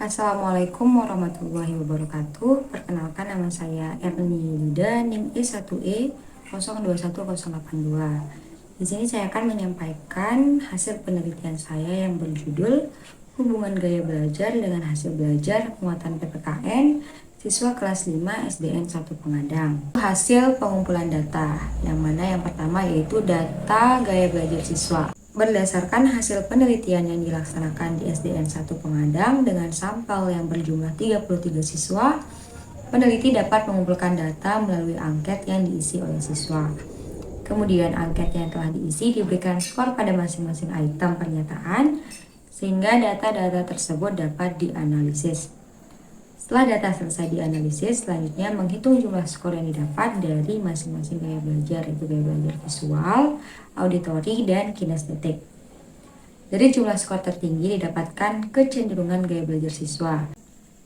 Assalamualaikum warahmatullahi wabarakatuh. Perkenalkan, nama saya Erni Yulida, NIM E1E021082. Di sini saya akan menyampaikan hasil penelitian saya yang berjudul Hubungan Gaya Belajar dengan Hasil Belajar Muatan PPKN Siswa Kelas 5 SDN 1 Pengadang. Hasil pengumpulan data, yang mana yang pertama yaitu data gaya belajar siswa. Berdasarkan hasil penelitian yang dilaksanakan di SDN 1 Pengadang dengan sampel yang berjumlah 33 siswa, peneliti dapat mengumpulkan data melalui angket yang diisi oleh siswa. Kemudian angket yang telah diisi diberikan skor pada masing-masing item pernyataan, sehingga data-data tersebut dapat dianalisis. Setelah data selesai dianalisis, selanjutnya menghitung jumlah skor yang didapat dari masing-masing gaya belajar, yaitu gaya belajar visual, auditori, dan kinestetik. Dari jumlah skor tertinggi didapatkan kecenderungan gaya belajar siswa,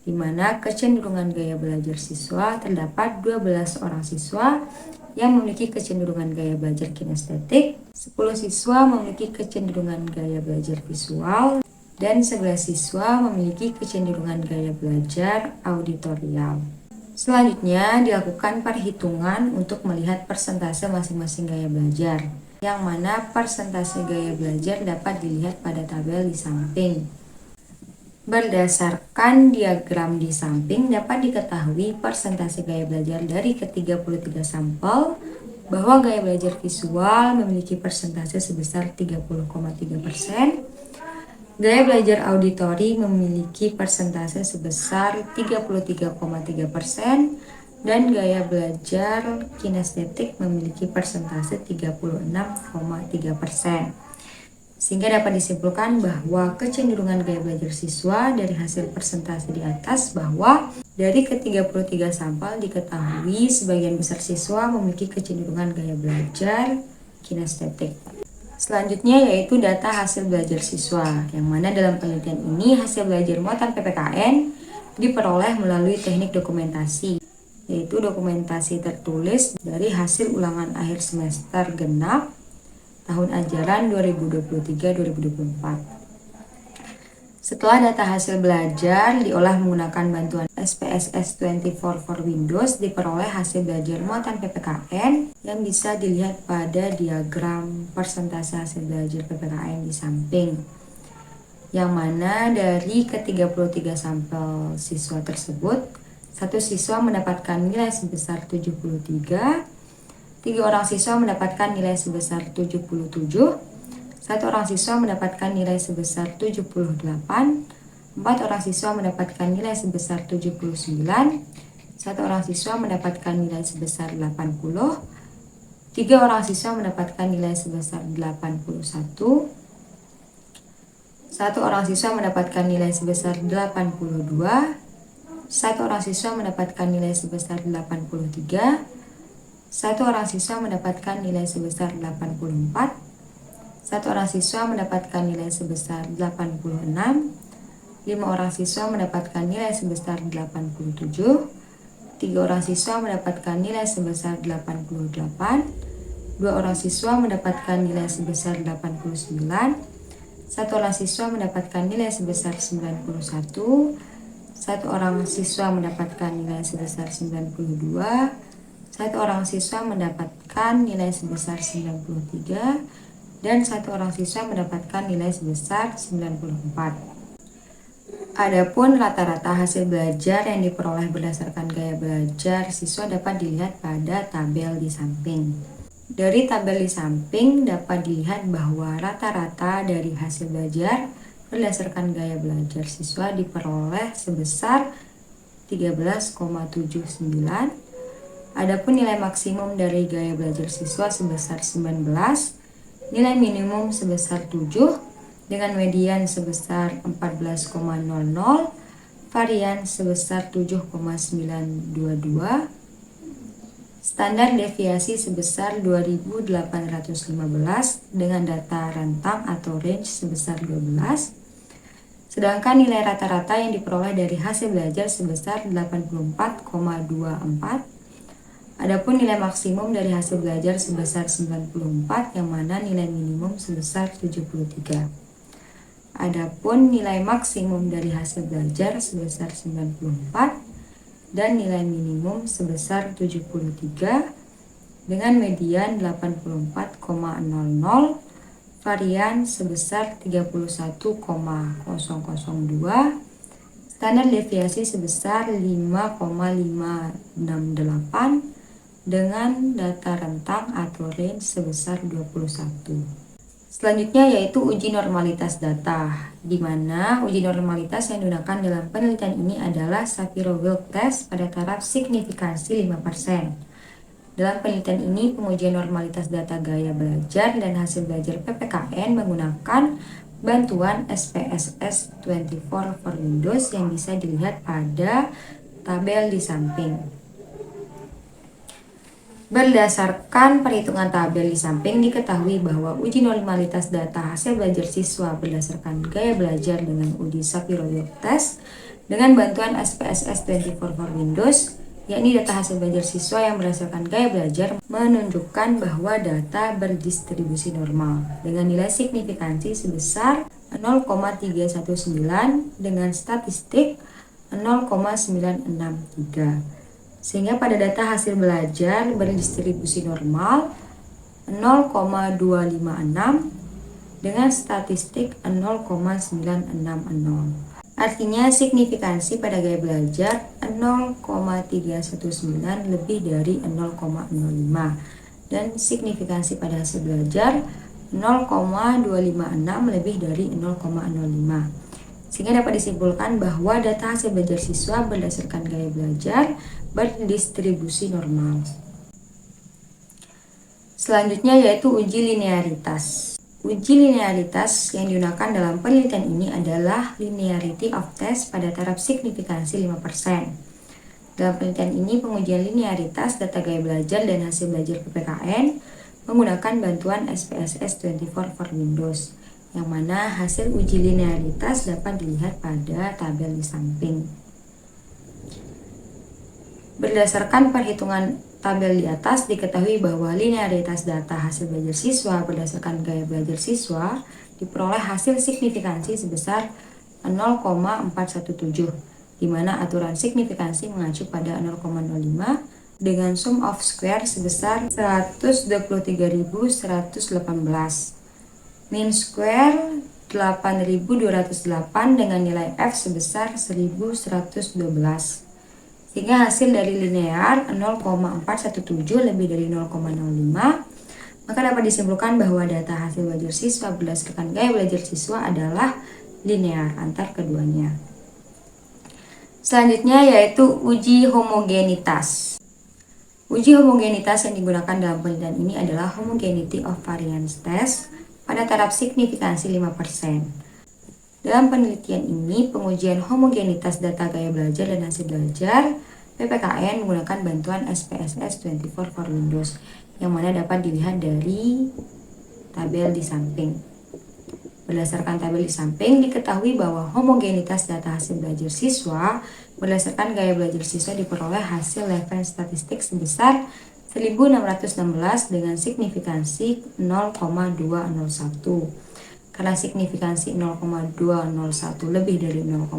di mana kecenderungan gaya belajar siswa terdapat 12 orang siswa yang memiliki kecenderungan gaya belajar kinestetik, 10 siswa memiliki kecenderungan gaya belajar visual, dan 11 siswa memiliki kecenderungan gaya belajar auditorial. Selanjutnya dilakukan perhitungan untuk melihat persentase masing-masing gaya belajar, yang mana persentase gaya belajar dapat dilihat pada tabel di samping. Berdasarkan diagram di samping dapat diketahui persentase gaya belajar dari ke-33 sampel, bahwa gaya belajar visual memiliki persentase sebesar 30,3%, gaya belajar auditori memiliki persentase sebesar 33,3%, dan gaya belajar kinestetik memiliki persentase 36,3%. Sehingga dapat disimpulkan bahwa kecenderungan gaya belajar siswa dari hasil persentase di atas, bahwa dari ke-33 sampel diketahui sebagian besar siswa memiliki kecenderungan gaya belajar kinestetik. Selanjutnya yaitu data hasil belajar siswa, yang mana dalam penelitian ini hasil belajar muatan PPKN diperoleh melalui teknik dokumentasi, yaitu dokumentasi tertulis dari hasil ulangan akhir semester genap tahun ajaran 2023-2024. Setelah data hasil belajar diolah menggunakan bantuan SPSS 24 for Windows, diperoleh hasil belajar muatan PPKN yang bisa dilihat pada diagram persentase hasil belajar PPKN di samping. Yang mana dari ke-33 sampel siswa tersebut, satu siswa mendapatkan nilai sebesar 73, 3 orang siswa mendapatkan nilai sebesar 77, 1 orang siswa mendapatkan nilai sebesar 78, 4 orang siswa mendapatkan nilai sebesar 79, 1 orang siswa mendapatkan nilai sebesar 80, 3 orang siswa mendapatkan nilai sebesar 81, 1 orang siswa mendapatkan nilai sebesar 82, 1 orang siswa mendapatkan nilai sebesar 83, 1 orang siswa mendapatkan nilai sebesar 84, 1 orang siswa mendapatkan nilai sebesar 86, 5 orang siswa mendapatkan nilai sebesar 87, 3 orang siswa mendapatkan nilai sebesar 88, 2 orang siswa mendapatkan nilai sebesar 89, 1 orang siswa mendapatkan nilai sebesar 91, 1 orang siswa mendapatkan nilai sebesar 92, 1 orang siswa mendapatkan nilai sebesar 93, dan 1 orang siswa mendapatkan nilai sebesar 94. Adapun rata-rata hasil belajar yang diperoleh berdasarkan gaya belajar siswa dapat dilihat pada tabel di samping. Dari tabel di samping dapat dilihat bahwa rata-rata dari hasil belajar berdasarkan gaya belajar siswa diperoleh sebesar 13,79. Adapun nilai maksimum dari gaya belajar siswa sebesar 19, nilai minimum sebesar 7, dengan median sebesar 14,00, varian sebesar 7,922, standar deviasi sebesar 2815 dengan data rentang atau range sebesar 12, sedangkan nilai rata-rata yang diperoleh dari hasil belajar sebesar 84,24. Adapun nilai maksimum dari hasil belajar sebesar 94, yang mana nilai minimum sebesar 73. Adapun nilai maksimum dari hasil belajar sebesar 94 dan nilai minimum sebesar 73 dengan median 84,00, varian sebesar 31,002, standar deviasi sebesar 5,568 dengan data rentang atau range sebesar 21. Selanjutnya yaitu uji normalitas data, di mana uji normalitas yang digunakan dalam penelitian ini adalah Shapiro-Wilk test pada taraf signifikansi 5%. Dalam penelitian ini, pengujian normalitas data gaya belajar dan hasil belajar PPKN menggunakan bantuan SPSS 24 for Windows yang bisa dilihat pada tabel di samping. Berdasarkan perhitungan tabel di samping, diketahui bahwa uji normalitas data hasil belajar siswa berdasarkan gaya belajar dengan uji Shapiro-Wilk test dengan bantuan SPSS 24 for Windows, yakni data hasil belajar siswa yang berdasarkan gaya belajar, menunjukkan bahwa data berdistribusi normal dengan nilai signifikansi sebesar 0,319 dengan statistik 0,963. Sehingga pada data hasil belajar berdistribusi normal 0,256 dengan statistik 0,960. Artinya signifikansi pada gaya belajar 0,319 lebih dari 0,05 dan signifikansi pada hasil belajar 0,256 lebih dari 0,05. Sehingga dapat disimpulkan bahwa data hasil belajar siswa berdasarkan gaya belajar berdistribusi normal. Selanjutnya yaitu uji linearitas. Uji linearitas yang digunakan dalam penelitian ini adalah linearity of test pada taraf signifikansi 5%. Dalam penelitian ini, pengujian linearitas data gaya belajar dan hasil belajar PPKN menggunakan bantuan SPSS 24 for Windows, yang mana hasil uji linearitas dapat dilihat pada tabel di samping. Berdasarkan perhitungan tabel di atas, diketahui bahwa linearitas data hasil belajar siswa berdasarkan gaya belajar siswa diperoleh hasil signifikansi sebesar 0,417, di mana aturan signifikansi mengacu pada 0,05 dengan sum of square sebesar 123.118. Mean square 8.208 dengan nilai F sebesar 1.112. Sehingga hasil dari linear 0,417 lebih dari 0,05, maka dapat disimpulkan bahwa data hasil belajar siswa berdasarkan gaya belajar siswa adalah linear antar keduanya. Selanjutnya yaitu uji homogenitas. Uji homogenitas yang digunakan dalam penelitian ini adalah homogeneity of variance test pada taraf signifikansi 5%. Dalam penelitian ini, pengujian homogenitas data gaya belajar dan hasil belajar PPKN menggunakan bantuan SPSS 24 for Windows, yang mana dapat dilihat dari tabel di samping. Berdasarkan tabel di samping, diketahui bahwa homogenitas data hasil belajar siswa berdasarkan gaya belajar siswa diperoleh hasil level statistik sebesar 1616 dengan signifikansi 0,201. Karena signifikansi 0,201 lebih dari 0,05,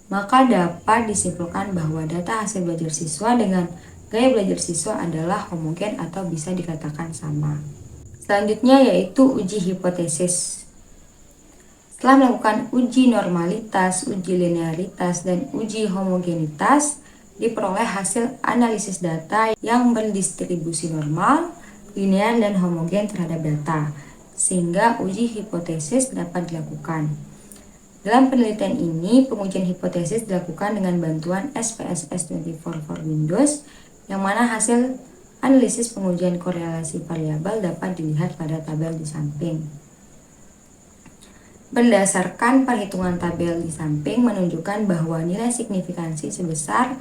maka dapat disimpulkan bahwa data hasil belajar siswa dengan gaya belajar siswa adalah homogen atau bisa dikatakan sama. Selanjutnya yaitu uji hipotesis. Setelah melakukan uji normalitas, uji linearitas, dan uji homogenitas, diperoleh hasil analisis data yang berdistribusi normal, linear, dan homogen terhadap data, sehingga uji hipotesis dapat dilakukan. Dalam penelitian ini, pengujian hipotesis dilakukan dengan bantuan SPSS 24 for Windows, yang mana hasil analisis pengujian korelasi variabel dapat dilihat pada tabel di samping. Berdasarkan perhitungan tabel di samping menunjukkan bahwa nilai signifikansi sebesar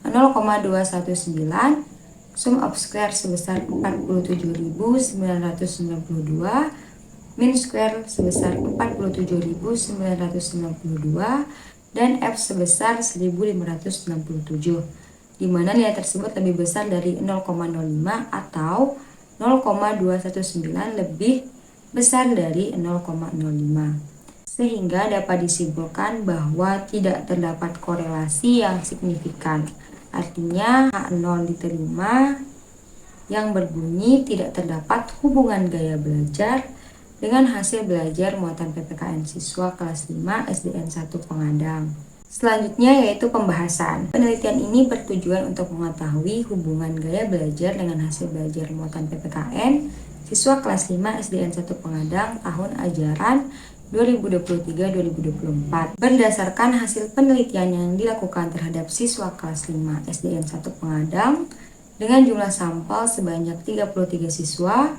0,219, sum of square sebesar 47.992, mean square sebesar 47.992, dan F sebesar 1.567, di mana nilai tersebut lebih besar dari 0,05 atau 0,219 lebih besar dari 0,05. sehingga dapat disimpulkan bahwa tidak terdapat korelasi yang signifikan. Artinya H0 diterima yang berbunyi tidak terdapat hubungan gaya belajar dengan hasil belajar muatan PPKN siswa kelas 5 SDN 1 Pengadang. Selanjutnya yaitu pembahasan. Penelitian ini bertujuan untuk mengetahui hubungan gaya belajar dengan hasil belajar muatan PPKN siswa kelas 5 SDN 1 Pengadang tahun ajaran 2023-2024 berdasarkan hasil penelitian yang dilakukan terhadap siswa kelas 5 SDN 1 Pengadang dengan jumlah sampel sebanyak 33 siswa,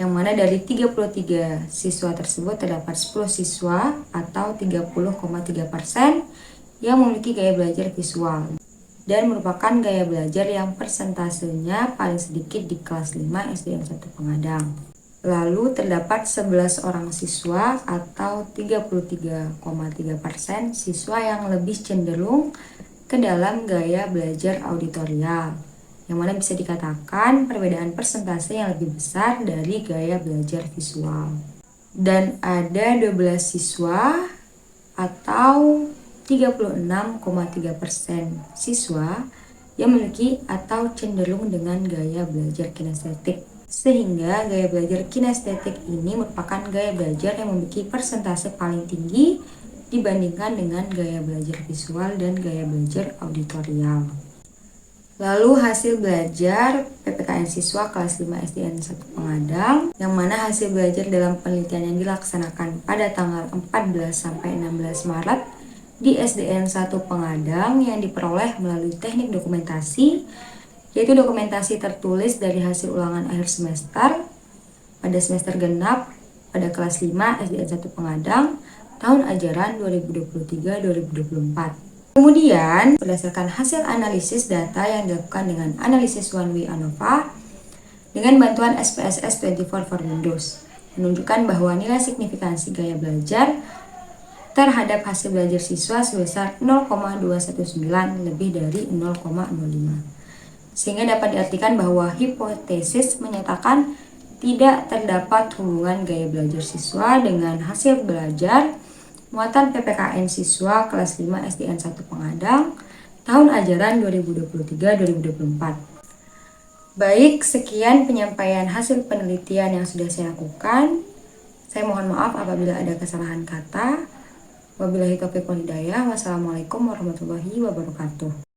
yang mana dari 33 siswa tersebut terdapat 10 siswa atau 30,3% yang memiliki gaya belajar visual dan merupakan gaya belajar yang persentasenya paling sedikit di kelas 5 SDN 1 Pengadang. Lalu terdapat 11 orang siswa atau 33,3% siswa yang lebih cenderung ke dalam gaya belajar auditorial, yang mana bisa dikatakan perbedaan persentase yang lebih besar dari gaya belajar visual. Dan ada 12 siswa atau 36,3% siswa yang memiliki atau cenderung dengan gaya belajar kinestetik. Sehingga gaya belajar kinestetik ini merupakan gaya belajar yang memiliki persentase paling tinggi dibandingkan dengan gaya belajar visual dan gaya belajar auditorial. Lalu hasil belajar PPKN siswa kelas 5 SDN 1 Pengadang, yang mana hasil belajar dalam penelitian yang dilaksanakan pada tanggal 14 sampai 16 Maret di SDN 1 Pengadang yang diperoleh melalui teknik dokumentasi, yaitu dokumentasi tertulis dari hasil ulangan akhir semester pada semester genap pada kelas 5 SDN 1 Pengadang tahun ajaran 2023-2024. Kemudian, berdasarkan hasil analisis data yang dilakukan dengan analisis One Way ANOVA dengan bantuan SPSS 24 for Windows, menunjukkan bahwa nilai signifikansi gaya belajar terhadap hasil belajar siswa sebesar 0,219 lebih dari 0,05. Sehingga dapat diartikan bahwa hipotesis menyatakan tidak terdapat hubungan gaya belajar siswa dengan hasil belajar muatan PPKN siswa kelas 5 SDN 1 Pengadang tahun ajaran 2023-2024. Baik, sekian penyampaian hasil penelitian yang sudah saya lakukan. Saya mohon maaf apabila ada kesalahan kata. Wabillahi taufiq wal hidayah. Wassalamualaikum warahmatullahi wabarakatuh.